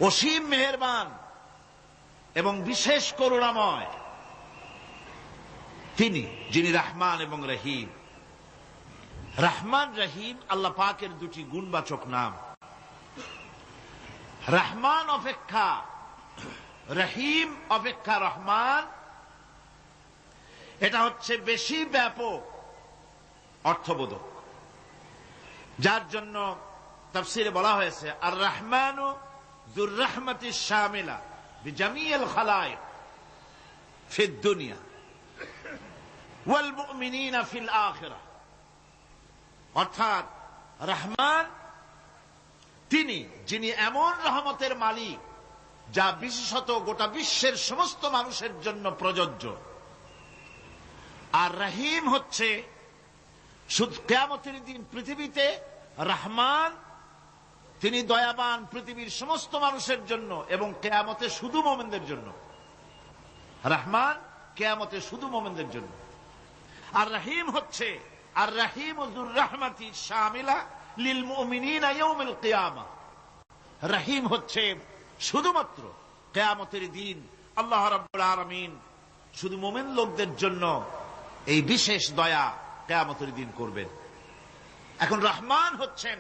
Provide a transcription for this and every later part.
অসীম মেহেরবান এবং বিশেষ করুণাময় তিনি, যিনি রহমান এবং রহিম। রহমান রহিম আল্লাহ পাকের দুটি গুণবাচক নাম। রহমান অপেক্ষা রহিম অপেক্ষা রহমান, এটা হচ্ছে বেশি ব্যাপক অর্থবোধক, যার জন্য তাফসীরে বলা হয়েছে আর রহমানু যুর রাহমাতিশ শামিলা বিজামিল খালায়েক ফিদ দুনিয়া ওয়াল মুমিনিনা ফিল আখিরাহ। অর্থাৎ রহমান তিনি, যিনি এমন রহমতের মালিক যা বিশেষত গোটা বিশ্বের সমস্ত মানুষের জন্য প্রযোজ্য। আর রহিম হচ্ছে শুধু কিয়ামতের দিন পৃথিবীতে রহমান তিনি দয়াবান পৃথিবীর সমস্ত মানুষের জন্য, এবং কিয়ামতে শুধু মুমিনদের জন্য। রহমান কিয়ামতে শুধু মুমিনদের জন্য। আর রহিম হচ্ছে আর রহিম যুর রাহমাতি শামিলা লিল মুমিনিনা ইয়াউমিল কিয়ামা। রহিম হচ্ছে শুধুমাত্র কিয়ামতের দিন আল্লাহ রাব্বুল আলামিন শুধু মুমিন লোকদের জন্য এই বিশেষ দয়া কিয়ামতের দিন করবেন। এখন রহমান হচ্ছেন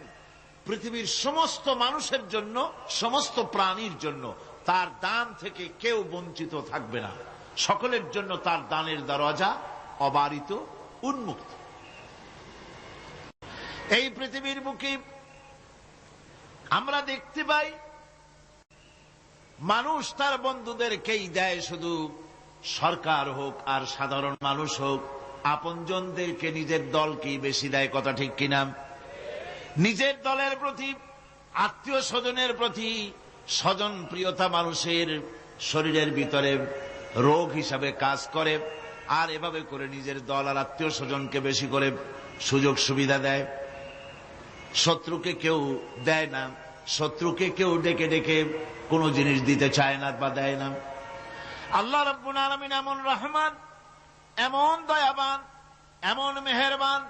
পৃথিবীর সমস্ত মানুষের জন্য, সমস্ত প্রাণীর জন্য। তার দান থেকে কেউ বঞ্চিত থাকবে না, সকলের জন্য তার দানের দরজা অবারিত, উন্মুক্ত। এই পৃথিবীর বুকে আমরা দেখতে পাই মানুষ তার বন্ধুদেরকেই দেয়, শুধু সরকার হোক আর সাধারণ মানুষ হোক, আপনজনদেরকে নিজের দলকেই বেশি দেয়। কথা ঠিক কিনা? নিজের দলের প্রতি, আত্মীয় স্বজনের প্রতি স্বজন প্রিয়তা মানুষের শরীরের ভিতরে রোগ হিসাবে কাজ করে, আর এভাবে করে নিজের দল আর আত্মীয় স্বজনকে বেশি করে সুযোগ সুবিধা দেয়। শত্রুকে কেউ দেয় না, শত্রুকে কেউ ডেকে ডেকে কোনো জিনিস দিতে চায় না বা দেয় না। আল্লাহ রাব্বুল আলামিন এমন রহমান, এমন দয়াবান, এমন মেহেরবান,